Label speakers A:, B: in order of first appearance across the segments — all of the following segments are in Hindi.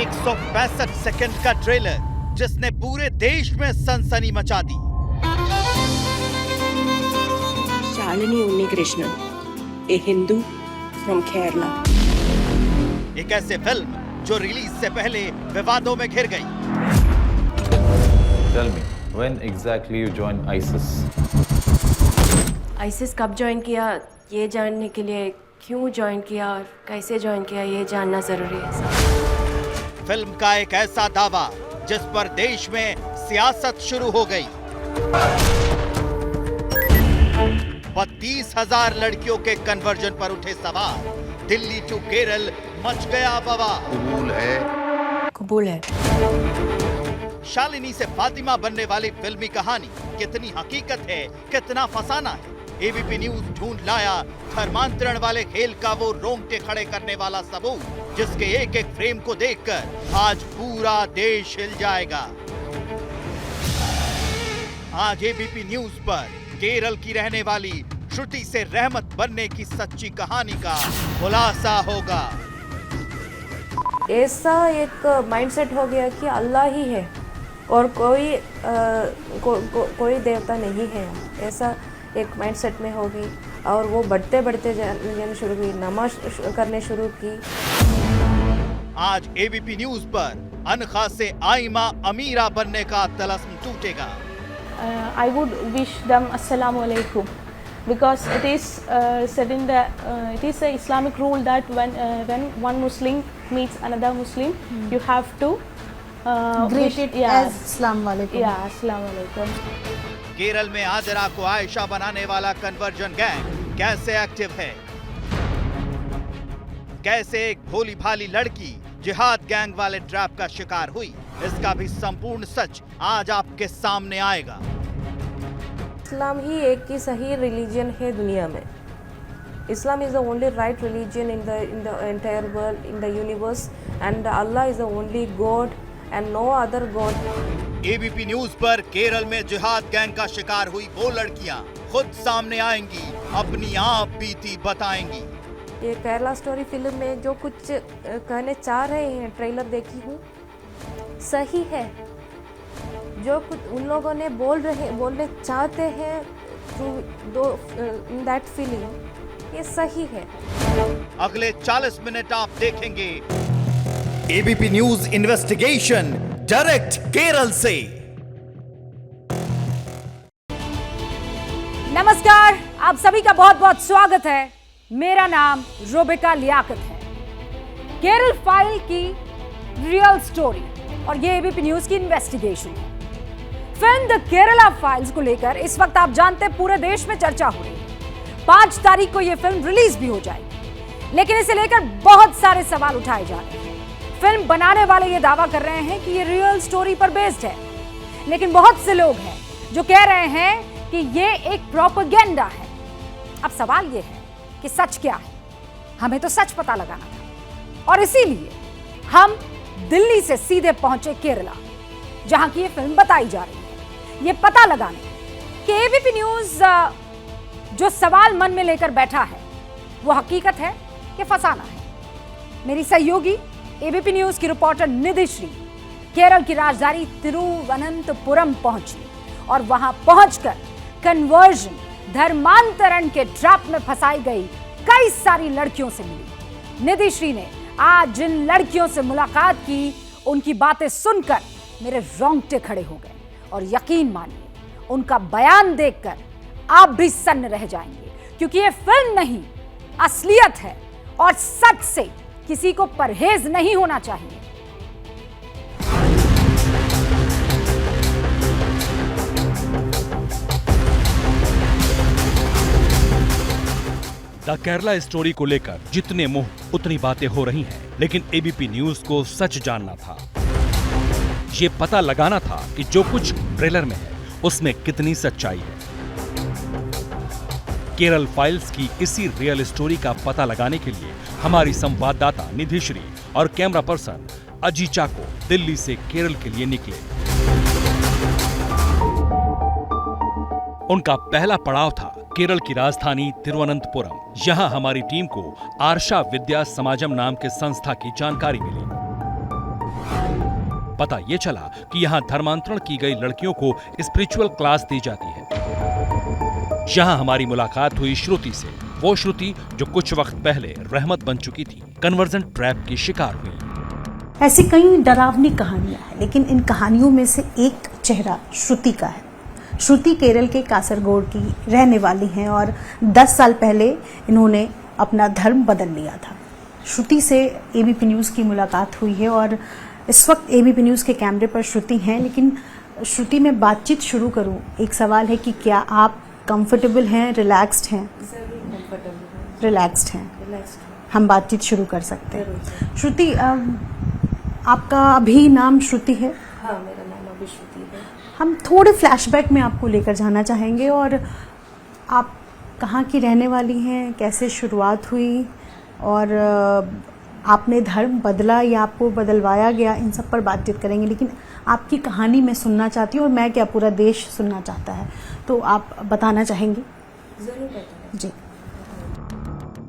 A: 165 सेकंड का ट्रेलर जिसने पूरे देश में सनसनी मचा दी।
B: शालिनी उन्नीकृष्णन, ए हिंदू फ्रॉम केरला।
A: एक ऐसे फिल्म जो रिलीज से पहले विवादों में घिर गई।
C: Tell me, when exactly you joined ISIS?
B: ISIS कब ज्वाइन किया ये जानने के लिए क्यों ज्वाइन किया और कैसे ज्वाइन किया ये जानना जरूरी है सर।
A: फिल्म का एक ऐसा दावा जिस पर देश में सियासत शुरू हो गई। 32,000 लड़कियों के कन्वर्जन पर उठे सवाल। दिल्ली टू केरल मच गया बवाल।
B: कबूल है।
A: शालिनी से फातिमा बनने वाली फिल्मी कहानी कितनी हकीकत है, कितना फसाना है। एबीपी न्यूज ढूंढ लाया धर्मांतरण वाले खेल का वो रोंगटे खड़े करने वाला सबूत, जिसके एक एक फ्रेम को देखकर आज पूरा देश हिल जाएगा। आज एबीपी न्यूज पर केरल की रहने वाली श्रुति से रहमत बनने की सच्ची कहानी का खुलासा होगा।
B: ऐसा एक माइंडसेट हो गया कि अल्लाह ही है और कोई देवता नहीं है, ऐसा एक माइंडसेट में हो गई। और वो बढ़ते बढ़ते जाने शुरू हुई, नमाज करने शुरू की।
A: आज एबीपी न्यूज पर अनखा से आइमा अमीरा बनने का तलस्म टूटेगा।
D: I would wish them Assalamu alaikum because it is said in the it is a Islamic rule that when one Muslim meets another Muslim, you have to
E: greet it as Assalamu alaikum.
D: Yeah, Assalamu alaikum.
A: Kerala में आजरा को आयशा बनाने वाला कन्वर्जन गैंग कैसे एक्टिव है? कैसे एक भोली भाली लड़की जिहाद गैंग वाले ट्रैप का शिकार हुई? इसका भी संपूर्ण सच आज आपके सामने आएगा।
B: इस्लाम ही एक ही सही रिलीजन है दुनिया में। Islam is the only right religion in the entire world, in the universe, and Allah is the only God and no other God.
A: ABP news पर केरल में जिहाद गैंग का शिकार हुई वो लड़कियां खुद सामने आएंगी, अपनी आप बीती बताएंगी।
B: ये केरला स्टोरी फिल्म में जो कुछ कहने चाह रहे हैं, ट्रेलर देखी हूँ, सही है। जो कुछ उन लोगों ने बोलने चाहते हैं इन दैट फीलिंग, ये सही है।
A: अगले 40 मिनट आप देखेंगे ABP news investigation direct Kerala से।
F: नमस्कार, आप सभी का बहुत बहुत स्वागत है। मेरा नाम रोबिका लियाकत है। केरल फाइल की रियल स्टोरी और ये एबीपी न्यूज की इन्वेस्टिगेशन है। फिल्म द केरला फाइल्स को लेकर इस वक्त आप जानते पूरे देश में चर्चा हो रही है। 5 तारीख को यह फिल्म रिलीज भी हो जाएगी, लेकिन इसे लेकर बहुत सारे सवाल उठाए जा रहे हैं। फिल्म बनाने वाले ये दावा कर रहे हैं कि ये रियल स्टोरी पर बेस्ड है, लेकिन बहुत से लोग हैं जो कह रहे हैं कि ये एक प्रोपेगेंडा है। अब सवाल ये है कि सच क्या है? हमें तो सच पता लगाना था और इसीलिए हम दिल्ली से सीधे पहुंचे केरला, जहां की ये फिल्म बताई जा रही है, ये पता लगाने कि एबीपी न्यूज जो सवाल मन में लेकर बैठा है वो हकीकत है कि फसाना है। मेरी सहयोगी एबीपी न्यूज की रिपोर्टर निधि श्री केरल की राजधानी तिरुवनंतपुरम पहुंची और वहां पहुंचकर कन्वर्जन, धर्मांतरण के ट्रैप में फंसाई गई कई सारी लड़कियों से मिली। निधि श्री ने आज जिन लड़कियों से मुलाकात की, उनकी बातें सुनकर मेरे रोंगटे खड़े हो गए और यकीन मानिए, उनका बयान देखकर आप भी सन्न रह जाएंगे, क्योंकि ये फिल्म नहीं, असलियत है और सच से किसी को परहेज नहीं होना चाहिए।
G: द केरला स्टोरी को लेकर जितने मुंह उतनी बातें हो रही हैं, लेकिन एबीपी न्यूज को सच जानना था। ये पता लगाना था कि जो कुछ ट्रेलर में है उसमें कितनी सच्चाई है। केरल फाइल्स की इसी रियल स्टोरी का पता लगाने के लिए हमारी संवाददाता निधि श्री और कैमरा पर्सन अजीचा को दिल्ली से केरल के लिए निकले। उनका पहला पड़ाव था केरल की राजधानी तिरुवनंतपुरम। यहाँ हमारी टीम को आर्षा विद्या समाजम नाम के संस्था की जानकारी मिली। पता ये चला कि यहाँ धर्मांतरण की गई लड़कियों को स्पिरिचुअल क्लास दी जाती है। यहाँ हमारी मुलाकात हुई श्रुति से, वो श्रुति जो कुछ वक्त पहले रहमत बन चुकी थी, कन्वर्जन ट्रैप की शिकार हुई।
E: ऐसी कई डरावनी कहानियां हैं, लेकिन इन कहानियों में से एक चेहरा श्रुति का है। श्रुति केरल के कासरगोड की रहने वाली हैं और 10 साल पहले इन्होंने अपना धर्म बदल लिया था। श्रुति से एबीपी न्यूज़ की मुलाकात हुई है और इस वक्त एबीपी न्यूज़ के कैमरे पर श्रुति हैं। लेकिन श्रुति, मैं बातचीत शुरू करूं, एक सवाल है कि क्या आप कंफर्टेबल हैं, रिलैक्स्ड हैं? रिलैक्स्ड हैं। हम बातचीत शुरू कर सकते हैं। श्रुति, आपका अभी नाम श्रुति है?
B: हाँ, मेरा नाम अभी श्रुति है।
E: हम थोड़े फ्लैशबैक में आपको लेकर जाना चाहेंगे और आप कहाँ की रहने वाली हैं, कैसे शुरुआत हुई और आपने धर्म बदला या आपको बदलवाया गया, इन सब पर बातचीत करेंगे। लेकिन आपकी कहानी मैं सुनना चाहती हूँ और मैं क्या पूरा देश सुनना चाहता है, तो आप बताना चाहेंगी?
B: जरूर बताएं।
E: जी।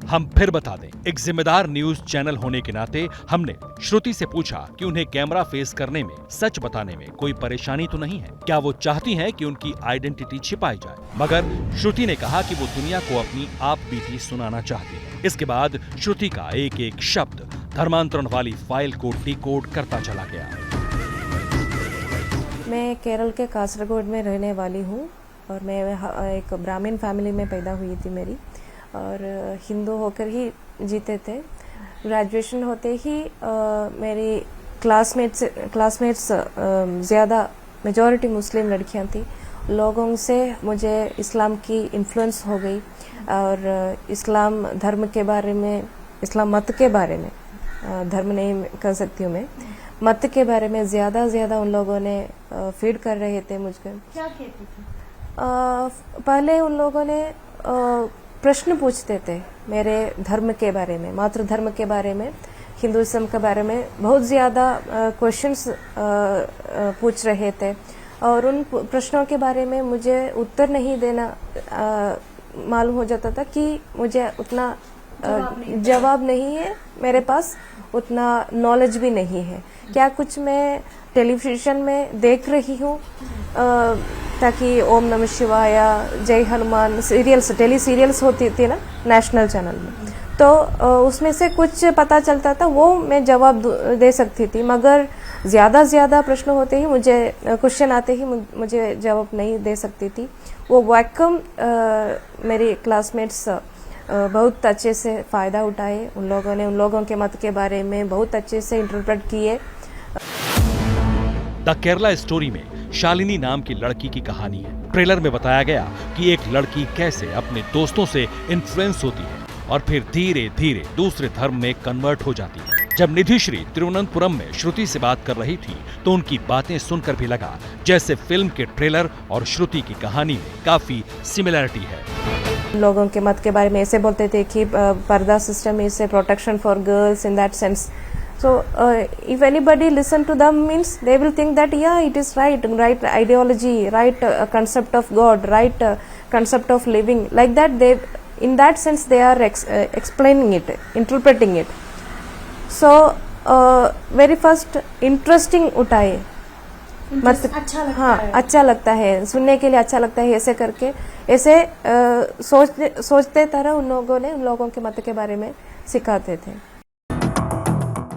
G: हम फिर बता दें, एक जिम्मेदार न्यूज चैनल होने के नाते हमने श्रुति से पूछा कि उन्हें कैमरा फेस करने में, सच बताने में कोई परेशानी तो नहीं है, क्या वो चाहती हैं कि उनकी आइडेंटिटी छिपाई जाए। मगर श्रुति ने कहा कि वो दुनिया को अपनी आप बीती सुनाना चाहती है। इसके बाद श्रुति का एक एक शब्द धर्मांतरण वाली फाइल को डिकोड करता चला गया।
B: मैं केरल के कासरगोड में रहने वाली हूँ और मैं एक ब्राह्मण फैमिली में पैदा हुई थी मेरी, और हिंदू होकर ही जीते थे। ग्रेजुएशन होते ही मेरी क्लासमेट्स ज़्यादा मेजॉरिटी मुस्लिम लड़कियां थी। लोगों से मुझे इस्लाम की इन्फ्लुएंस हो गई और इस्लाम धर्म के बारे में, इस्लाम मत के बारे में, धर्म नहीं कह सकती हूँ मैं, मत के बारे में ज़्यादा उन लोगों ने फीड कर रहे थे मुझको।
E: क्या कहती थी?
B: पहले उन लोगों ने प्रश्न पूछते थे मेरे धर्म के बारे में, मातृ धर्म के बारे में, हिंदुइज्म के बारे में बहुत ज़्यादा क्वेश्चंस पूछ रहे थे और उन प्रश्नों के बारे में मुझे उत्तर नहीं देना मालूम हो जाता था कि मुझे उतना जवाब नहीं है मेरे पास, उतना नॉलेज भी नहीं है। क्या कुछ मैं टेलीविजन में देख रही हूँ ताकि ओम नमः शिवाय, जय हनुमान सीरियल्स, टेली सीरियल्स होती थी ना नेशनल चैनल में, तो उसमें से कुछ पता चलता था, वो मैं जवाब दे सकती थी। मगर ज़्यादा प्रश्न होते ही मुझे, क्वेश्चन आते ही मुझे जवाब नहीं दे सकती थी। वो वैक्यूम मेरी क्लासमेट्स बहुत अच्छे से फ़ायदा उठाए। उन लोगों ने उन लोगों के मत के बारे में बहुत अच्छे से इंटरप्रेट किए।
G: द केरला स्टोरी में शालिनी नाम की लड़की की कहानी है। ट्रेलर में बताया गया कि एक लड़की कैसे अपने दोस्तों से इन्फ्लुएंस होती है और फिर धीरे धीरे दूसरे धर्म में कन्वर्ट हो जाती है। जब निधिश्री तिरुवनंतपुरम में श्रुति से बात कर रही थी तो उनकी बातें सुनकर भी लगा जैसे फिल्म के ट्रेलर और श्रुति की कहानी में काफी सिमिलरिटी है।
B: लोगों के मत के बारे में ऐसे बोलते थे कि पर्दा system is a protection for girls in that sense. So if anybody listen to them means they will think that yeah, it is right ideology, right concept of God, right concept of living, like that. They, in that sense, they are explaining it, interpreting it. So very first interesting उठाए, मतलब
E: अच्छा लगता
B: हाँ
E: है।
B: अच्छा लगता है, सुनने के लिए अच्छा लगता है। ऐसे करके ऐसे सोचते तरह उन लोगों ने उन लोगों के मत के बारे में सिखाते थे।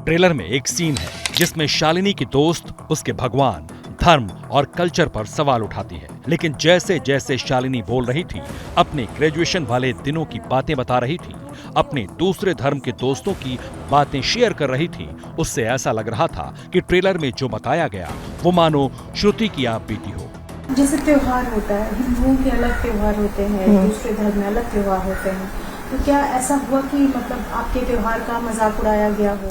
G: ट्रेलर में एक सीन है जिसमें शालिनी की दोस्त उसके भगवान, धर्म और कल्चर पर सवाल उठाती है। लेकिन जैसे जैसे शालिनी बोल रही थी, अपने ग्रेजुएशन वाले दिनों की बातें बता रही थी, अपने दूसरे धर्म के दोस्तों की बातें शेयर कर रही थी, उससे ऐसा लग रहा था कि ट्रेलर में जो बताया गया वो मानो श्रुति की आप बीती हो।
E: जैसे त्योहार होता है, हिंदुओं के अलग त्योहार होते हैं, दूसरे धर्म में अलग त्योहार होते हैं, तो क्या ऐसा हुआ कि मतलब आपके त्योहार का मजाक उड़ाया गया हो?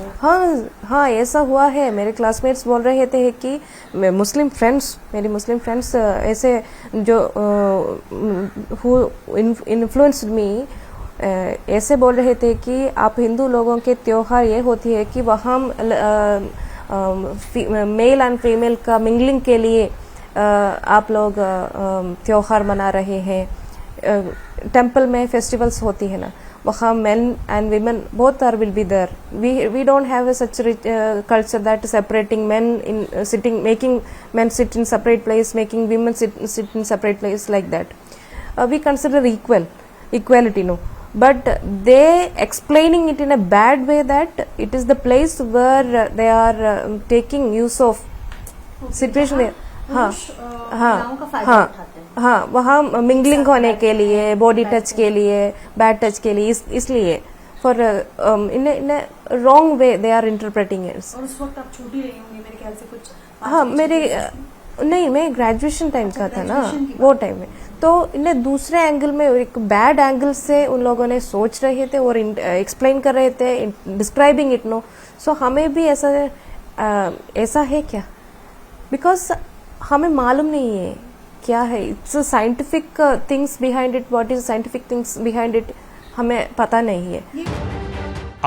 B: हाँ ऐसा हुआ है। मेरे क्लासमेट्स बोल रहे थे कि मेरी मुस्लिम फ्रेंड्स ऐसे जो हु इन्फ्लुएंस्ड मी ऐसे बोल रहे थे कि आप हिंदू लोगों के त्योहार ये होती है कि वहाँ मेल एंड फीमेल का मिंगलिंग के लिए आप लोग त्योहार मना रहे हैं। टेम्पल में फेस्टिवल्स होती है ना, वहाँ men and women both are will be there. We don't have a such culture that separating men in sitting, making men sit in separate place, making women sit in separate place like that. We consider equality, no. But they explaining it in a bad way that it is the place where they are taking use of situation में हाँ वहाँ मिंगलिंग होने के लिए, बॉडी टच के लिए, बैड टच के लिए, इसलिए for in wrong way they are interpreting it.
E: और उस वक्त आप छोटी रही होंगी मेरे ख्याल से कुछ।
B: हाँ मेरे नहीं, मैं ग्रेजुएशन टाइम का था ना वो टाइम में, तो इन्हें दूसरे एंगल में, एक बैड एंगल से उन लोगों ने सोच रहे थे और एक्सप्लेन कर रहे थे, डिस्क्राइबिंग इट, नो। सो हमें भी ऐसा है क्या, बिकॉज हमें मालूम नहीं है क्या है। It's scientific things behind it, what is scientific things behind it, हमें पता नहीं है।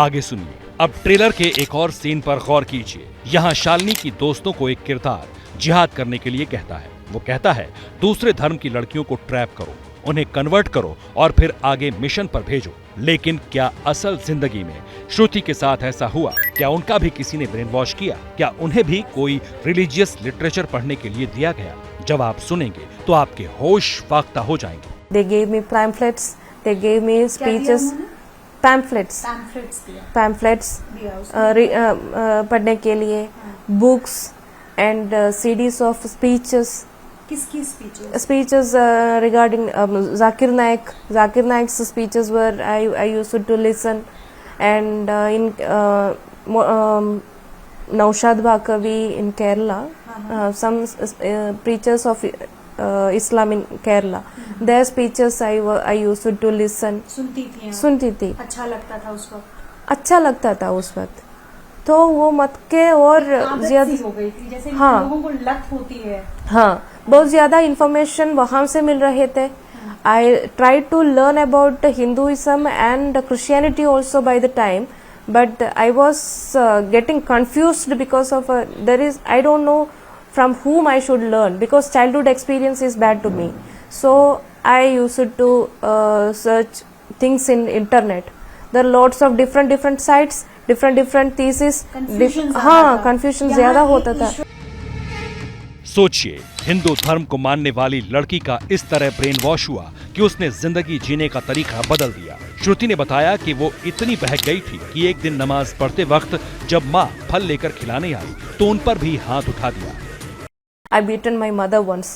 G: आगे सुनिए, अब ट्रेलर के एक और सीन पर गौर कीजिए। यहाँ शालिनी की दोस्तों को एक किरदार जिहाद करने के लिए कहता है। वो कहता है दूसरे धर्म की लड़कियों को ट्रैप करो, उन्हें कन्वर्ट करो और फिर आगे मिशन पर भेजो। लेकिन क्या असल जिंदगी में श्रुति के साथ ऐसा हुआ? क्या उनका भी किसी ने ब्रेन वॉश किया? क्या उन्हें भी कोई रिलीजियस लिटरेचर पढ़ने के लिए दिया गया? जब आप सुनेंगे तो आपके होश फाख्ता हो जाएंगे।
B: They gave me pamphlets, they gave me speeches, pamphlets पढ़ने के लिए, books and CDs of speeches.
E: किसकी speeches?
B: Speeches regarding Zakir Naik's speeches were I used to listen, and in Naushad Bakavi in Kerala, some preachers of Islam in Kerala, their speeches I used to listen. सुनती थी।
E: अच्छा लगता था उस वक्त?
B: अच्छा लगता था उस वक्त। तो वो मत के और ज्यादा
E: हो गई थी, जैसे
B: हाँ,
E: लोगों को लत होती है।
B: हाँ, बहुत ज्यादा इंफॉर्मेशन वहां से मिल रहे थे। I try to learn about Hinduism and Christianity also by the time, but I was getting confused because of I don't know from whom I should learn, because childhood experience is bad to me. So I used to search things in internet. There are lots of different sites, different thesis. हाँ, confusion ज्यादा होता था।
G: सोचिए, हिंदू धर्म को मानने वाली लड़की का इस तरह ब्रेन वॉश हुआ कि उसने जिंदगी जीने का तरीका बदल दिया। श्रुति ने बताया कि वो इतनी बहक गई थी कि एक दिन नमाज पढ़ते वक्त जब माँ फल लेकर खिलाने आई तो उन पर भी हाथ उठा दिया।
B: I beaten my mother once.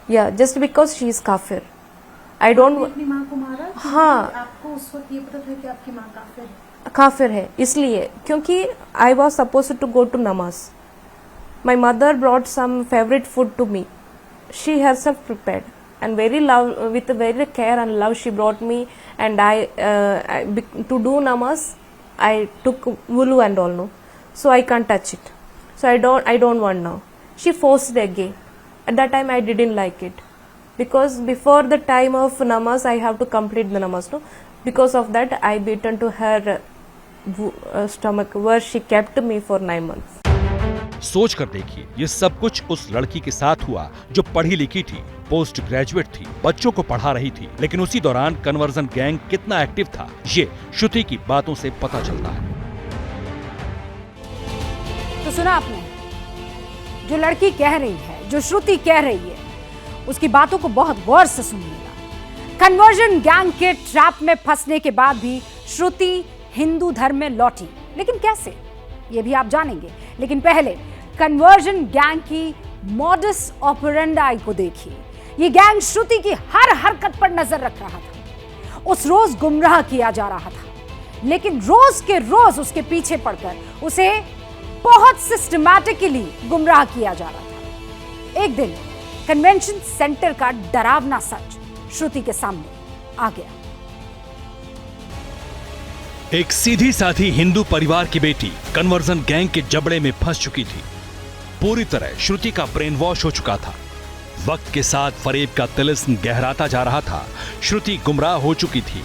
B: Yeah, just because she is kafir. I don't.
E: अपनी माँ को मारा?
B: हाँ।
E: आपको उस वक्त ये पता था कि आपकी माँ काफिर है?
B: काफिर है इसलिए क्योंकि I was supposed to go to namaz. My mother brought some favorite food to me. She herself prepared, and with very care and love she brought me, and to do namaz I took wudu and all, no, so I can't touch it. So I don't want now. She forced again. At that time I didn't like it, because before the time of namaz I have to complete the namaz, no. Because of that I beaten to her stomach, where she kept me for 9 months.
G: सोच कर देखिए, ये सब कुछ उस लड़की के साथ हुआ जो पढ़ी लिखी थी, पोस्ट ग्रेजुएट थी, बच्चों को पढ़ा रही थी, लेकिन उसी दौरान कन्वर्जन गैंग कितना एक्टिव था ये श्रुति की बातों से पता चलता है।
F: तो सुना आपने, जो लड़की कह रही है, जो श्रुति कह रही है, उसकी बातों को बहुत गौर से सुनिएगा। कन्वर्जन गैंग के ट्रैप में फंसने के बाद भी श्रुति हिंदू धर्म में लौटी, लेकिन कैसे, ये भी आप जानेंगे। लेकिन पहले कन्वर्जन गैंग की मॉडस ऑपरेंडाई को देखिए। ये गैंग श्रुति की हर हरकत पर नजर रख रहा था। उस रोज गुमराह किया जा रहा था, लेकिन रोज के रोज उसके पीछे पड़कर उसे बहुत सिस्टमैटिकली गुमराह किया जा रहा था। एक दिन कन्वेंशन सेंटर का डरावना सच श्रुति के सामने आ गया।
G: एक सीधी साधी हिंदू परिवार की बेटी कन्वर्जन गैंग के जबड़े में फंस चुकी थी। पूरी तरह श्रुति का ब्रेन वॉश हो चुका था। वक्त के साथ फरेब का तिलिस्म गहराता जा रहा था। श्रुति गुमराह हो चुकी थी।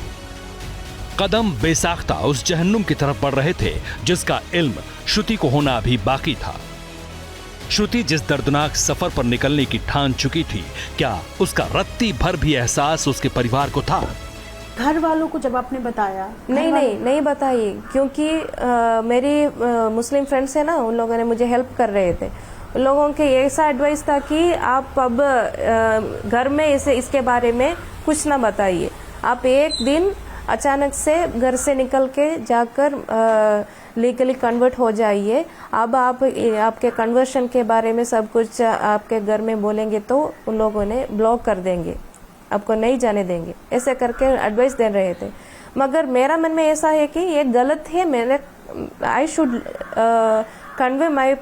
G: कदम बेसाख्ता उस जहन्नुम की तरफ बढ़ रहे थे जिसका इल्म श्रुति को होना अभी बाकी था। श्रुति जिस दर्दनाक सफर पर निकलने की ठान चुकी थी, क्या उसका रत्ती भर भी एहसास उसके परिवार को था?
E: घर वालों को जब आपने बताया?
B: नहीं बताइए, क्योंकि मेरी मुस्लिम फ्रेंड्स है ना, उन लोगों ने मुझे हेल्प कर रहे थे। उन लोगों के ऐसा एडवाइस था कि आप अब घर में इसके बारे में कुछ ना बताइए। आप एक दिन अचानक से घर से निकल के जाकर लीगली कन्वर्ट हो जाइए। अब आप आपके कन्वर्शन के बारे में सब कुछ आपके घर में बोलेंगे तो उन लोगों ने ब्लॉक कर देंगे, आपको नहीं जाने देंगे, ऐसे करके एडवाइस दे रहे थे। मगर मेरा मन में ऐसा है कि ये गलत है। मेरे I should convey my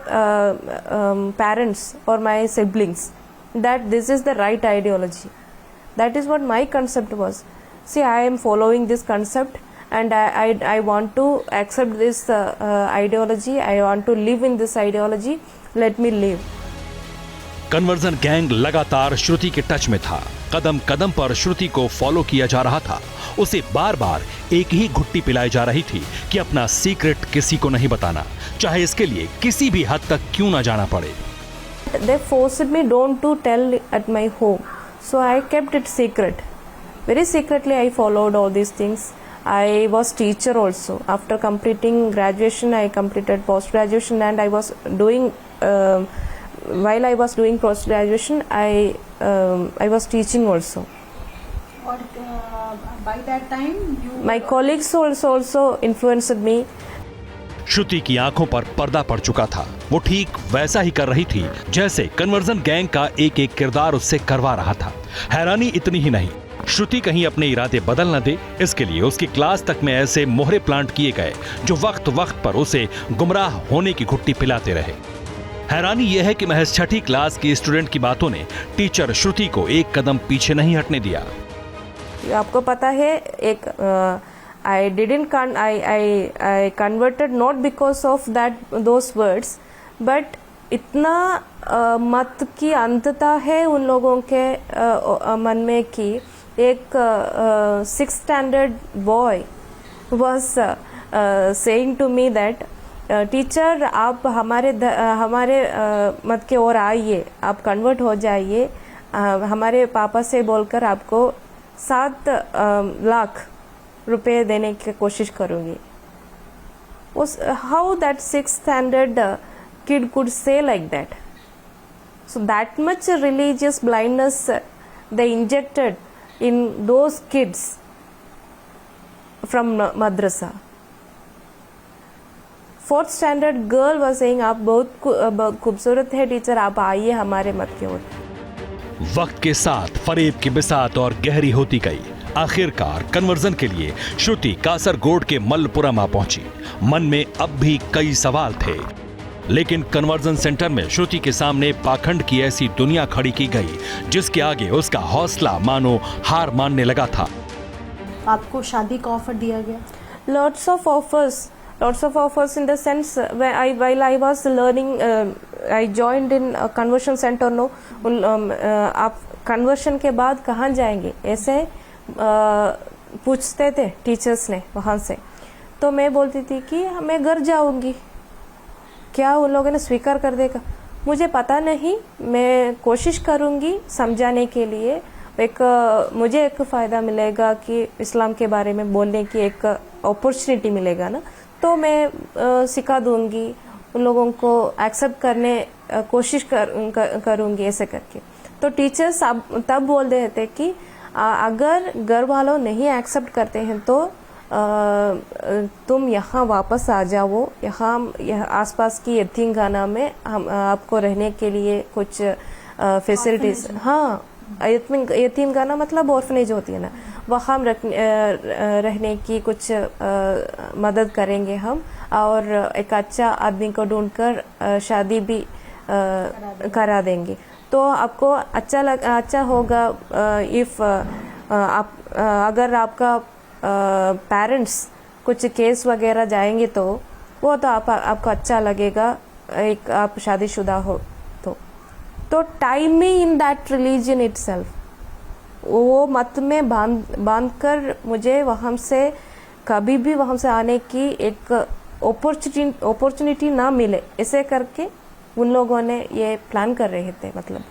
B: parents और my siblings that this is the right ideology. That is what my concept was. See, I am following this concept and I want to accept this ideology. I want to live in this ideology. Let me live.
G: Conversion gang लगातार श्रुति के टच में था। कदम कदम पर श्रुति को फॉलो किया जा रहा था। उसे बार बार एक ही घुट्टी पिलाई जा रही थी कि अपना सीक्रेट किसी को नहीं बताना, चाहे इसके लिए किसी भी हद तक क्यों ना जाना पड़े।
B: They forced me don't to tell at my home, so I kept it secret. Very secretly I followed all these things. I was teacher also. After completing graduation, I completed post graduation, and I was doing while I was doing post graduation, I was teaching also.
E: और by that time
B: My colleagues also influenced me.
G: श्रुति की आंखों पर पर्दा पड़ चुका था। वो ठीक वैसा ही कर रही थी जैसे कन्वर्जन गैंग का एक एक किरदार उससे करवा रहा था। हैरानी इतनी ही नहीं, श्रुति कहीं अपने इरादे बदल न दे, इसके लिए उसकी क्लास तक में ऐसे मोहरे प्लांट किए गए जो वक्त वक्त पर उसे गुमराह होने की घुट्टी पिलाते रहे। हैरानी यह है कि महज छठी क्लास की स्टूडेंट की बातों ने टीचर श्रुति को एक कदम पीछे नहीं हटने दिया।
B: आपको पता है, एक I converted not because of those words, but इतना मत की अंतता है उन लोगों के मन में कि एक 6th standard boy was saying to me that teacher आप हमारे मत के ओर आइए, आप कन्वर्ट हो जाइए, हमारे पापा से बोलकर आपको 7 लाख रुपए देने की कोशिश करूंगी। How that 6th standard kid could say like that? So that much religious blindness they injected in those kids from madrasa. 4th standard girl was saying आप बहुत खूबसूरत है टीचर, आप आइए हमारे मत की ओर।
G: वक्त के साथ फरेब की बिसात और गहरी होती गई। आखिरकार कन्वर्जन के लिए श्रुति कासरगोड के मल्लपुरम आ पहुंची। मन में अब भी कई सवाल थे, लेकिन कन्वर्जन सेंटर में श्रुति के सामने पाखंड की ऐसी दुनिया खड़ी की गई जिसके आगे उसका हौसला मानो हार मानने लगा था।
E: आपको शादी का ऑफर दिया गया?
B: Lots of offers in the sense while I was learning, I joined in a conversion center. No, आप कन्वर्शन के बाद कहाँ जाएंगे ऐसे पूछते थे टीचर्स ने वहाँ से। तो मैं बोलती थी कि मैं घर जाऊंगी, क्या उन लोगों ने स्वीकार कर देगा मुझे पता नहीं, मैं कोशिश करूंगी समझाने के लिए। मुझे एक फ़ायदा मिलेगा कि इस्लाम के बारे में बोलने की एक अपॉर्चुनिटी मिलेगा ना, तो मैं सिखा दूंगी, उन लोगों को एक्सेप्ट करने कोशिश करूंगी ऐसे करके। तो टीचर्स तब बोल रहे थे कि अगर घर वालों नहीं एक्सेप्ट करते हैं तो तुम यहाँ वापस आ जाओ, यहाँ आसपास की यतीमखाना में हम आपको रहने के लिए कुछ फैसिलिटीज, हाँ यतीमखाना मतलब ऑर्फनेज होती है ना, वहाँ रहने की कुछ मदद करेंगे हम, और एक अच्छा आदमी को ढूंढकर शादी भी करा देंगे। तो आपको अच्छा होगा इफ अगर आपका पेरेंट्स कुछ केस वगैरह जाएंगे तो वो तो आपको अच्छा लगेगा, एक आप शादीशुदा हो तो टाइम में इन दैट रिलीजन इटसेल्फ, वो मत में बांध कर मुझे वहाँ से कभी भी वहाँ से आने की एक अपॉर्चुनिटी ना मिले, ऐसे करके उन लोगों ने ये प्लान कर रहे थे। मतलब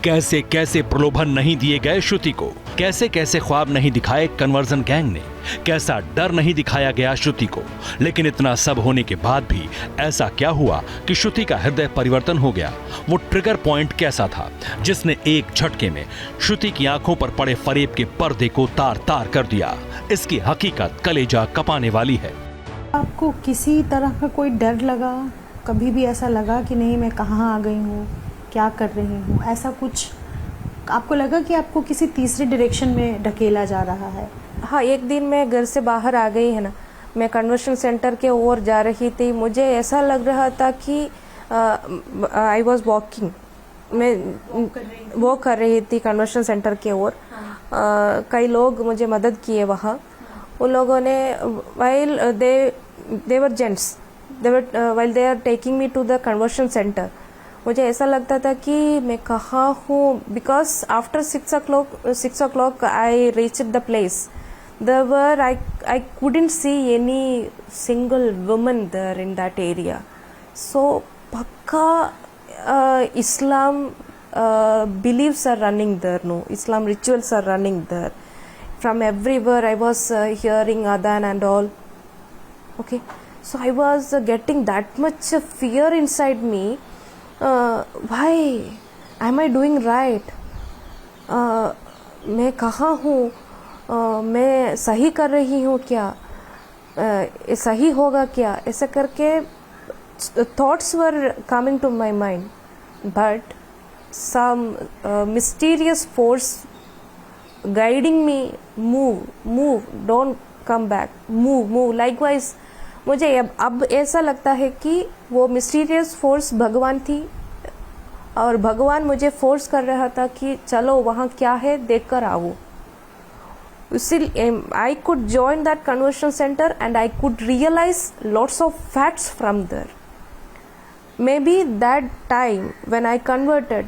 G: कैसे कैसे प्रलोभन नहीं दिए गए श्रुति को, कैसे कैसे ख्वाब नहीं दिखाए कन्वर्जन गैंग ने, कैसा डर नहीं दिखाया गया श्रुति को। लेकिन इतना सब होने के बाद भी ऐसा क्या हुआ कि श्रुति का हृदय परिवर्तन हो गया? वो ट्रिगर पॉइंट कैसा था जिसने एक झटके में श्रुति की आंखों पर पड़े फरेब के पर्दे को तार तार कर दिया? इसकी हकीकत कलेजा कपाने वाली है।
E: आपको किसी तरह का कोई डर लगा? कभी भी ऐसा लगा कि नहीं मैं कहाँ आ गई हूँ, क्या कर रही हूँ? ऐसा कुछ आपको लगा कि आपको किसी तीसरे डायरेक्शन में ढकेला जा रहा है?
B: हाँ, एक दिन मैं घर से बाहर आ गई है ना, मैं कन्वर्शन सेंटर के ओर जा रही थी। मुझे ऐसा लग रहा था कि आई वॉज वॉकिंग, मैं वॉक कर रही थी कन्वर्शन सेंटर के ओर। कई लोग मुझे मदद किए वहाँ। उन लोगों ने while they were gents while they are taking me to the conversion centre, मुझे ऐसा लगता था कि मैं कहाँ हूँ, because after 6 o'clock I reach the place. There were I couldn't see any single woman there in that area. So pakka Islam beliefs are running there. No, Islam rituals are running there. From everywhere I was hearing adhan and all. Okay, so I was getting that much fear inside me. Why am I doing right? मैं कहाँ हूँ? मैं सही कर रही हूँ क्या? सही होगा क्या? ऐसा करके thoughts were coming to my mind, but some mysterious force guiding me, move, don't come back, move. Likewise, मुझे अब ऐसा लगता है कि वो मिस्टीरियस फोर्स भगवान थी और भगवान मुझे फोर्स कर रहा था कि चलो वहाँ क्या है देख कर आओ। I could join that conversion center and I could realize lots of facts from there. Maybe that time when I converted.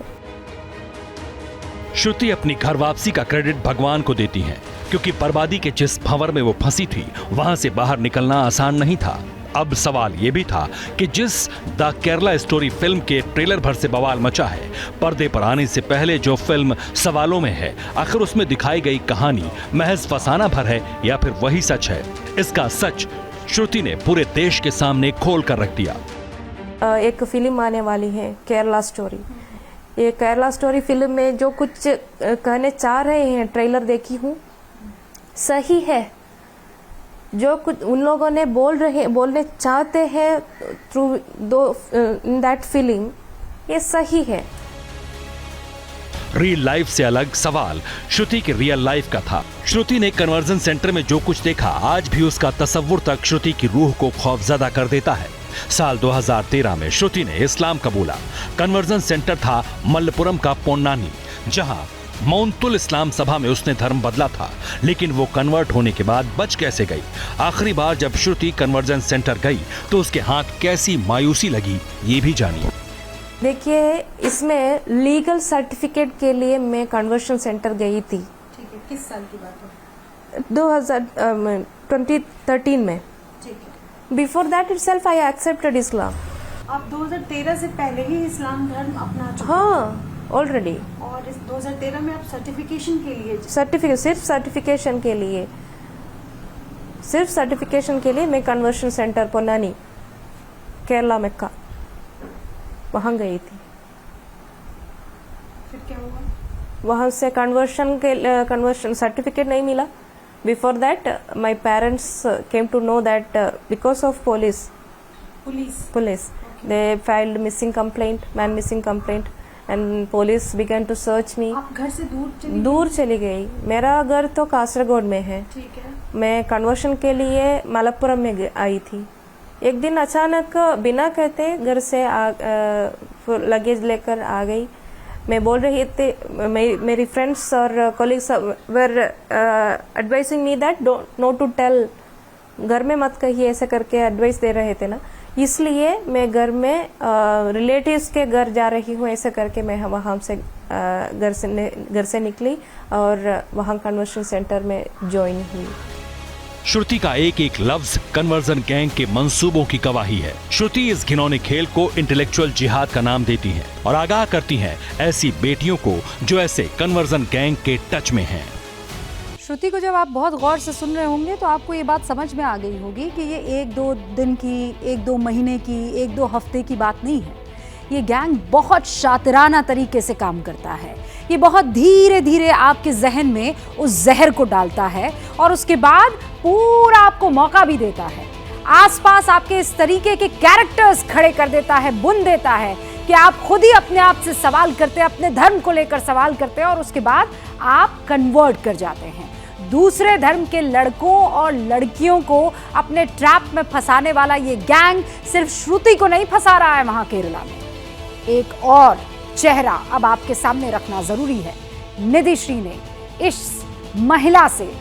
G: श्रुति अपनी घर वापसी का क्रेडिट भगवान को देती है, क्योंकि बर्बादी के जिस भंवर में वो फंसी थी वहां से बाहर निकलना आसान नहीं था। अब सवाल ये भी था कि जिस द केरला स्टोरी फिल्म के ट्रेलर भर से बवाल मचा है, पर्दे पर आने से पहले जो फिल्म सवालों में है, आखिर उसमें दिखाई गई कहानी महज फसाना भर है या फिर वही सच है? इसका सच श्रुति ने पूरे देश के सामने खोल कर रख दिया।
B: एक फिल्म आने वाली है केरला स्टोरी। ये केरला स्टोरी फिल्म में जो कुछ कहने चाह रहे हैं, ट्रेलर देखी हूँ, सही है। जो कुछ उन लोगों ने बोलने चाहते हैं थ्रू इन दैट फिल्म, ये सही है।
G: रियल लाइफ से अलग सवाल श्रुति के रियल लाइफ का था। श्रुति ने कन्वर्जन सेंटर में जो कुछ देखा, आज भी उसका तस्वुर तक श्रुति की रूह को खौफजदा कर देता है। साल 2013 में श्रुति ने इस्लाम कबूला। कन्वर्जन सेंटर था मल्लपुरम का पोन्नानी, जहां मौनतुल इस्लाम सभा में उसने धर्म बदला था। लेकिन वो कन्वर्ट होने के बाद बच कैसे गई? आखिरी बार जब श्रुति कन्वर्जन सेंटर गई तो उसके हाथ कैसी मायूसी लगी, ये भी जानिए।
B: देखिए, इसमें लीगल सर्टिफिकेट के लिए मैं कन्वर्शन सेंटर गई थी।
E: ठीक है, किस साल की बात है?
B: 2013 में।
E: ठीक है।
B: Before that itself I accepted Islam.
E: आप 2013 से पहले ही इस्लाम धर्म अपना चुके?
B: हाँ, ऑलरेडी।
E: और इस 2013 में आप सर्टिफिकेशन के लिए
B: सिर्फ सर्टिफिकेशन के लिए मैं conversion centre Ponnani, Kerala Mecca, वहाँ गई थी।
E: फिर क्या हुआ?
B: वहाँ से कन्वर्शन सर्टिफिकेट नहीं मिला। Before that my parents came to know that because of police they filed man missing complaint and police began to search me.
E: आप घर से
B: दूर चली गई। मेरा घर तो कासरगोड में है।
E: ठीक है।
B: मैं कन्वर्शन के लिए मलप्पुरम में आई थी। एक दिन अचानक बिना कहते घर से लगेज लेकर आ गई। मैं बोल रही थी, मेरी फ्रेंड्स और colleagues were advising me that not to tell, घर में मत कहिए, ऐसे करके एडवाइस दे रहे थे ना। इसलिए मैं घर में रिलेटिव्स के घर जा रही हूँ, ऐसे करके मैं वहाँ से घर से निकली और वहाँ कन्वर्शन सेंटर में ज्वाइन हुई।
G: श्रुति का एक एक लफ्ज कन्वर्जन गैंग के मंसूबों की गवाही है। श्रुति इस घिनौने खेल को इंटेलेक्चुअल जिहाद का नाम देती हैं और आगाह करती हैं ऐसी बेटियों को जो ऐसे कन्वर्जन गैंग के टच में हैं।
F: श्रुति को जब आप बहुत गौर से सुन रहे होंगे तो आपको ये बात समझ में आ गई होगी कि ये 1-2 दिन की, 1-2 महीने की, 1-2 हफ्ते की बात नहीं है। ये गैंग बहुत शातिराना तरीके से काम करता है। ये बहुत धीरे धीरे आपके जहन में उस जहर को डालता है और उसके बाद पूरा आपको मौका भी देता है। आसपास आपके इस तरीके के कैरेक्टर्स खड़े कर देता है, बुन देता है कि आप खुद ही अपने आप से सवाल करते हैं, अपने धर्म को लेकर सवाल करते हैं और उसके बाद आप कन्वर्ट कर जाते हैं। दूसरे धर्म के लड़कों और लड़कियों को अपने ट्रैप में फंसाने वाला ये गैंग सिर्फ श्रुति को नहीं फंसा रहा है वहां केरला में। एक और चेहरा अब आपके सामने रखना जरूरी है। निधि श्री ने इस महिला से,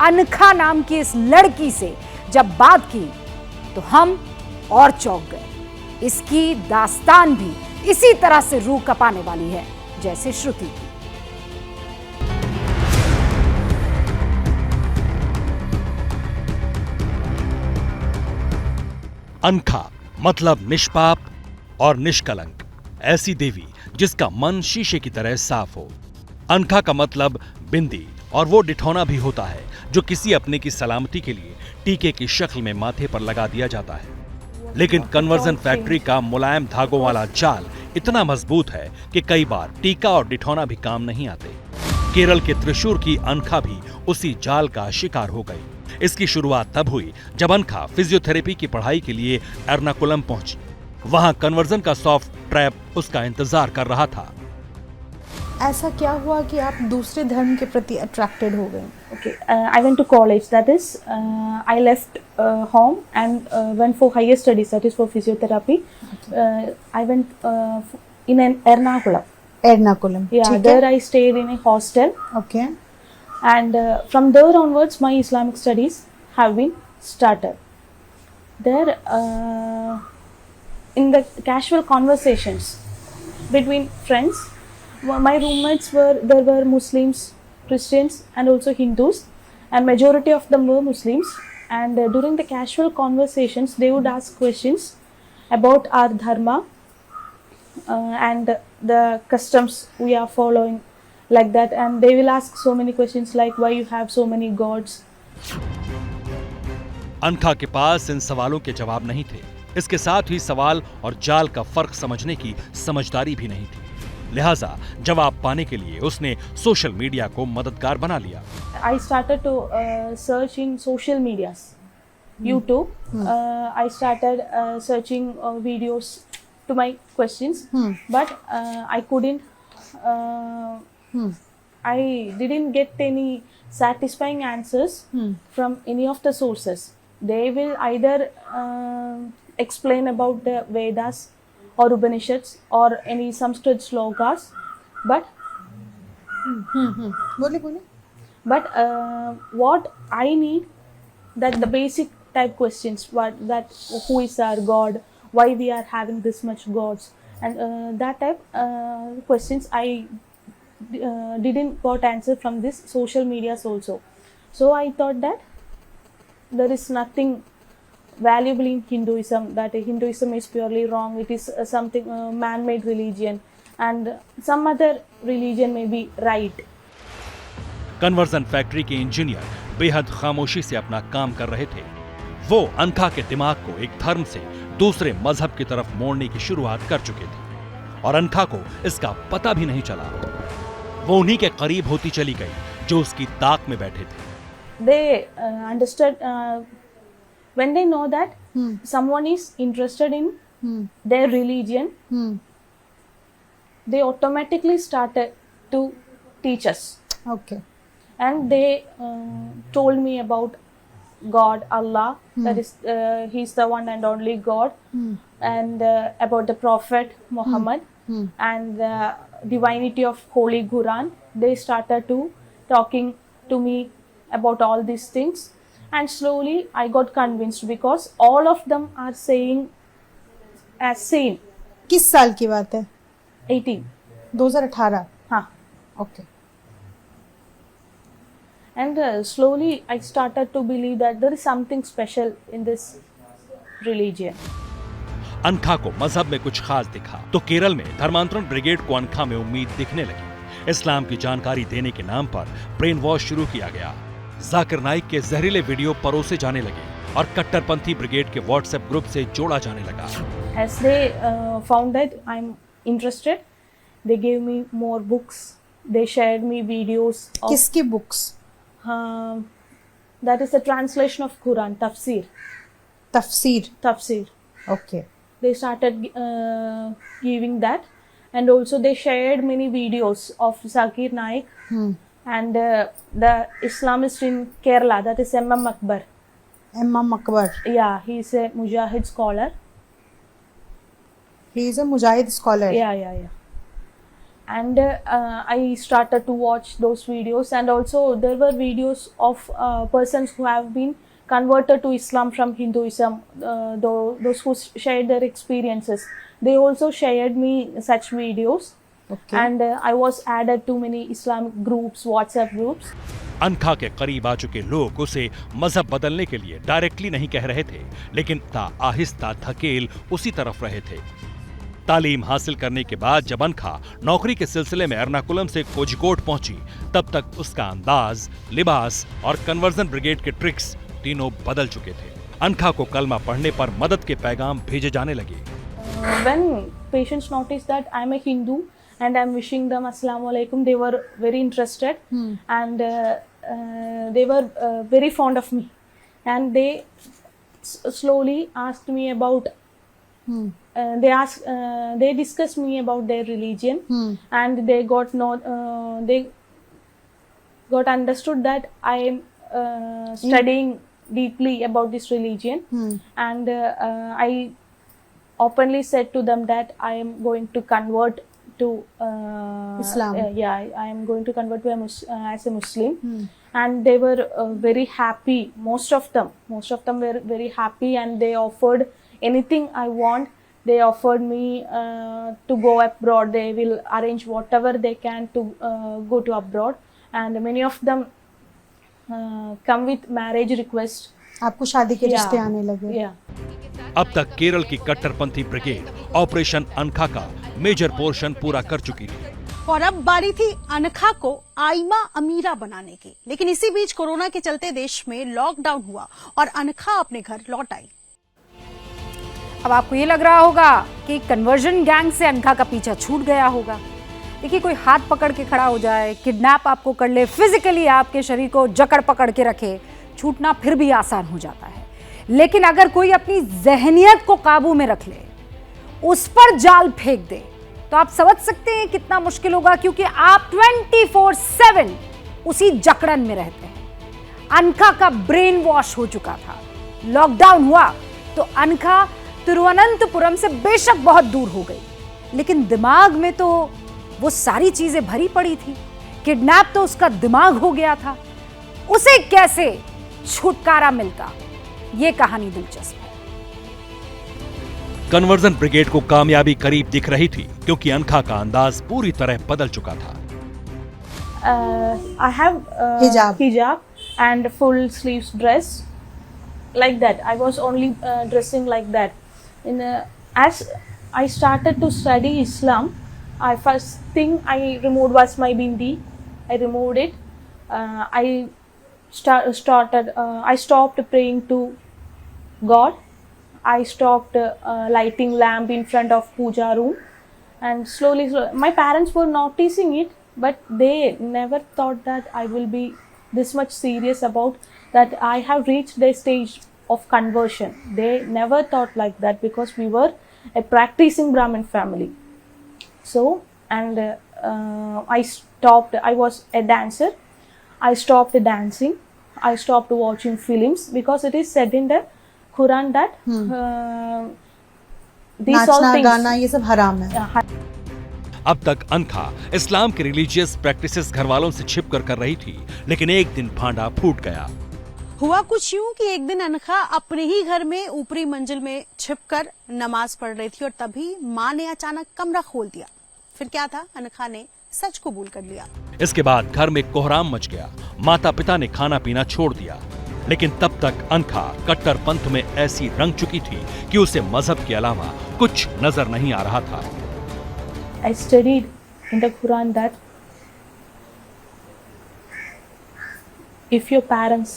F: अनखा नाम की इस लड़की से जब बात की तो हम और चौंक गए। इसकी दास्तान भी इसी तरह से रूह कपाने वाली है जैसे श्रुति की।
G: अनखा मतलब निष्पाप और निष्कलंक, ऐसी देवी जिसका मन शीशे की तरह साफ हो। अनखा का मतलब बिंदी और वो डिठौना भी होता है जो किसी अपने की सलामती के लिए टीके की शक्ल में माथे पर लगा दिया जाता है। लेकिन कन्वर्जन फैक्ट्री का मुलायम धागों वाला जाल इतना मजबूत है कि कई बार टीका और डिठौना भी काम नहीं आते। केरल के त्रिशूर की अनखा भी उसी जाल का शिकार हो गई। इसकी शुरुआत तब हुई जब अनखा फिजियोथेरेपी की पढ़ाई के लिए एर्नाकुलम पहुंची। वहां कन्वर्जन का सॉफ्ट ट्रैप उसका इंतजार कर रहा था।
E: ऐसा क्या हुआ कि आप दूसरे धर्म के प्रति अट्रैक्टेड हो गए?
D: Okay, I went to college. That is, I left home and went for higher studies. That is for physiotherapy. I went in an Ernakulam.
E: Ernakulam.
D: Yeah, there I stayed in a hostel.
E: Okay.
D: And from there onwards, my Islamic studies have been started. There, in the casual conversations between friends, my roommates there were Muslims, Christians, and also Hindus, and majority of them were Muslims. And during the casual conversations, they would ask questions about our dharma and the customs we are following, like that. And they will ask so many questions like why you have so many gods.
G: अनखा के पास इन सवालों के जवाब नहीं थे। इसके साथ ही सवाल और जाल का फर्क समझने की समझदारी भी नहीं थी। लिहाजा जवाब पाने के लिए उसने सोशल मीडिया को मददगार बना लिया।
D: I started to search in social medias, YouTube. I started searching videos to my questions, but I couldn't. I didn't get any satisfying answers from any of the sources. They will either explain about the Vedas or Upanishads or any Sanskrit slokas, but but what I need, that the basic type questions, who is our God, why we are having this much gods, and that type questions I didn't got answer from this social medias also. So I thought that there is nothing valuable in Hinduism, that Hinduism is purely wrong, it is something man-made religion, and some other religion may be right.
G: Conversion factory के इंजीनियर बेहद खामोशी से अपना काम कर रहे थे। वो अनखा के दिमाग को एक धर्म से दूसरे मजहब की तरफ मोड़ने की शुरुआत कर चुके थे और अनखा को इसका पता भी नहीं चला। वो उन्हीं के करीब होती चली गई जो उसकी ताक में बैठे थे।
D: They understood when they know that someone is interested in their religion, they automatically started to teach us.
E: Okay.
D: And they told me about God, Allah, that is, He's the one and only God, and about the Prophet Muhammad and the divinity of Holy Quran. They started to talking to me about all these things, and slowly I got convinced because all of them are saying as same.
E: किस साल की बात है?
D: 18.
E: 2018।
D: हाँ.
E: Okay.
D: And slowly I started to believe that there is something special in this religion.
G: अनखा को मजहब में कुछ खास दिखा तो केरल में धर्मांतरण ब्रिगेड को अनखा में उम्मीद दिखने लगी। इस्लाम की जानकारी देने के नाम पर ब्रेन वॉश शुरू किया गया। जाकिर नाइक के जहरीले वीडियो परोसे जाने लगे और कट्टरपंथी ब्रिगेड के व्हाट्सएप ग्रुप से जोड़ा जाने लगा।
D: As they found that I'm interested, they gave me more books. They shared me videos of
E: किसकी books?
D: that is the translation of Quran, tafsir.
E: तफसीर। Okay.
D: They started giving that, and also they shared many videos of Zakir Naik and the Islamist in Kerala, that is M.M. Akbar.
E: M.M. Akbar.
D: Yeah, he is a Mujahid scholar.
E: He is a Mujahid scholar.
D: Yeah. And I started to watch those videos, and also there were videos of persons who have been converted to Islam from Hinduism, those who shared their experiences. They also shared me such videos.
E: Okay.
D: And I was added to many Islamic groups, WhatsApp groups.
G: अनखा के करीब आ चुके लोग उसे मजहब बदलने के लिए डायरेक्टली नहीं कह रहे थे, लेकिन आहिस्ता धकेल उसी तरफ रहे थे। तालीम हासिल करने के बाद जब अनखा नौकरी के सिलसिले में एर्नाकुलम से कोझिकोड पहुंची, तब तक उसका अंदाज, लिबास और कन्वर्जन ब्रिगेड के ट्रिक्स तीनों बदल चुके थे। अनखा को कलमा पढ़ने पर मदद के पैगाम भेजे जाने लगे।
D: When patients noticed that I am a Hindu and I am wishing them Assalamu alaikum, they were very interested and they were very fond of me, and they slowly asked me about. They discussed me about their religion, and they got understood that I am studying deeply about this religion, and I openly said to them that I am going to convert to
E: Islam.
D: I am going to convert to as a Muslim, and they were very happy. Most of them were very happy, and they offered anything I want. They offered me to go abroad. They will arrange whatever they can to go to abroad, and many of them come with marriage request.
E: आपको शादी के रिश्ते आने लगे।
D: Yeah.
G: अब तक केरल की कट्टरपंथी ब्रिगेड ऑपरेशन अनखा का मेजर पोर्शन पूरा कर चुकी थी।
E: और अब बारी थी अनखा को आइमा अमीरा बनाने की, लेकिन इसी बीच कोरोना के चलते देश में लॉकडाउन हुआ और अनखा अपने घर लौट आई।
F: अब आपको ये लग रहा होगा कि कन्वर्जन गैंग से अनखा का पीछा छूट गया होगा। देखिए, कोई हाथ पकड़ के खड़ा हो जाए, किडनैप आपको कर ले, फिजिकली आपके शरीर को जकड़ पकड़ के रखे, छूटना फिर भी आसान हो जाता है। लेकिन अगर कोई अपनी जहनियत को काबू में रख ले, उस पर जाल फेंक दे, तो आप समझ सकते हैं कितना मुश्किल होगा, क्योंकि आप 24/7 उसी जकड़न में रहते हैं। अनखा का ब्रेन वॉश हो चुका था। लॉकडाउन हुआ तो अनखा तिरुवनंतपुरम से बेशक बहुत दूर हो गई, लेकिन दिमाग में तो वो सारी चीजें भरी पड़ी थी। किडनैप तो उसका दिमाग हो गया था। उसे कैसे छुटकारा मिलता, ये कहानी दिलचस्प है।
G: कन्वर्जन ब्रिगेड को कामयाबी करीब दिख रही थी, क्योंकि अनखा का अंदाज पूरी तरह बदल चुका था।
D: I have hijab and full sleeves dress like that. I was only dressing like that. As I started to study Islam, first thing I removed was my bindi. I removed it. I stopped praying to God. I stopped lighting lamp in front of puja room, and slowly my parents were noticing it, but they never thought that I will be this much serious about that I have reached the stage of conversion. They never thought like that, because we were a practicing Brahmin family. So, and I was a dancer. I stopped dancing. I stopped watching films, because it is said in the Quran that these all things,
E: गाना ये सब हराम है।
G: अब तक अनखा इस्लाम के रिलीजियस प्रैक्टिसेस घर वालों से छिप कर रही थी, लेकिन एक दिन भांडा फूट गया।
E: हुआ कुछ यूं कि एक दिन अनखा अपने ही घर में ऊपरी मंजिल में छिपकर नमाज पढ़ रही थी, और तभी माँ ने अचानक कमरा खोल दिया। फिर क्या था, अनखा ने सच कबूल कर लिया।
G: इसके बाद घर में कोहराम मच गया। माता पिता ने खाना पीना छोड़ दिया, लेकिन तब तक अनखा कट्टरपंथ में ऐसी रंग चुकी थी कि उसे मजहब के अलावा कुछ नजर नहीं आ रहा था।
D: I studied in the Quran that if your parents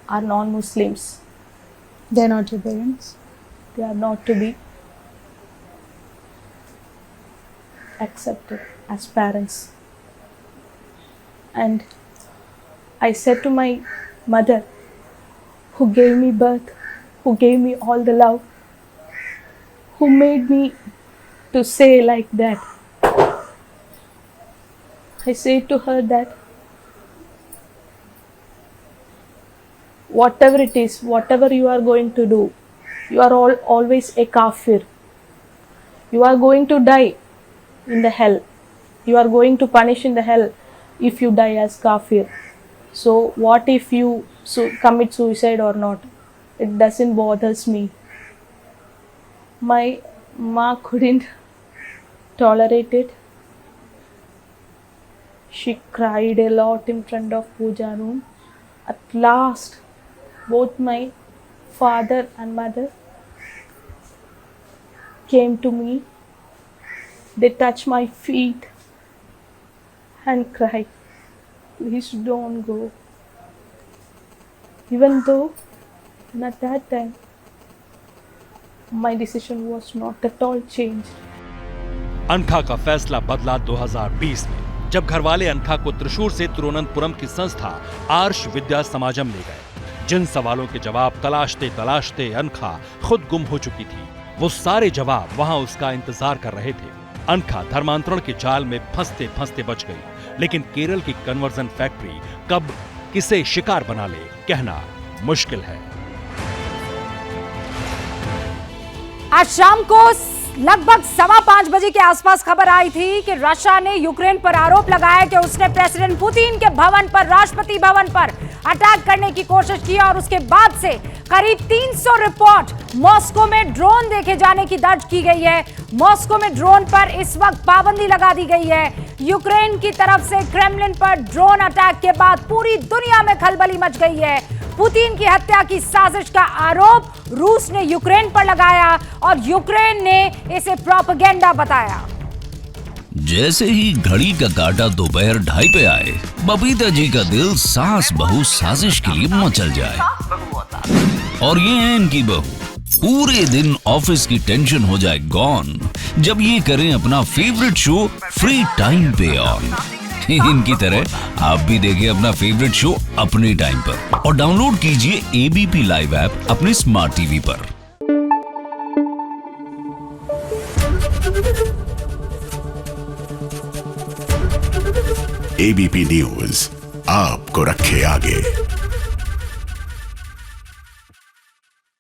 D: are non-Muslims,
E: They are not your parents.
D: they are not to be accepted as parents. And I said to my mother, who gave me birth, who gave me all the love, who made me to say like that, I said to her that whatever it is, whatever you are going to do, you are always a kafir. You are going to die in the hell. You are going to punish in the hell if you die as kafir. So what if you commit suicide or not? It doesn't bothers me. My ma couldn't tolerate it. She cried a lot in front of puja room. At last, both my father and mother came to me. They touched my feet and cried, please don't go. Even though at that time my decision was not at all changed.
G: अनखा का फैसला बदला 2020 में, जब घरवाले अनखा को त्रिशूर से तिरुवनंतपुरम की संस्था आर्ष विद्या समाजम ले गए। जिन सवालों के जवाब तलाशते तलाशते अनखा खुद गुम हो चुकी थी, वो सारे जवाब वहां उसका इंतजार कर रहे थे। अनखा धर्मांतरण के जाल में फंसते फंसते बच गई, लेकिन केरल की कन्वर्जन फैक्ट्री कब किसे शिकार बना ले, कहना मुश्किल है।
F: आज शाम को लगभग 5:15 बजे के आसपास खबर आई थी कि रशिया ने यूक्रेन पर आरोप लगाया कि उसने प्रेसिडेंट पुतिन के भवन पर, राष्ट्रपति भवन पर अटैक करने की कोशिश की और उसके बाद से करीब 300 रिपोर्ट मॉस्को में ड्रोन देखे जाने की दर्ज की गई है। मॉस्को में ड्रोन पर इस वक्त पाबंदी लगा दी गई है। यूक्रेन की तरफ से क्रेमलिन पर ड्रोन अटैक के बाद पूरी दुनिया में खलबली मच गई है। पुतिन की हत्या की साजिश का आरोप रूस ने यूक्रेन पर लगाया और यूक्रेन ने इसे प्रोपेगेंडा बताया।
H: जैसे ही घड़ी का काटा दोपहर 2:30 पे आए, बबीता जी का दिल सास बहू साजिश के लिए मचल जाए। और ये है इनकी बहू, पूरे दिन ऑफिस की टेंशन हो जाए गॉन जब ये करें अपना फेवरेट शो फ्री टाइम पे ऑन। इनकी तरह आप भी देखिए अपना फेवरेट शो अपने टाइम पर और डाउनलोड कीजिए एबीपी लाइव ऐप अपने स्मार्ट टीवी पर।
I: एबीपी न्यूज आपको रखे आगे।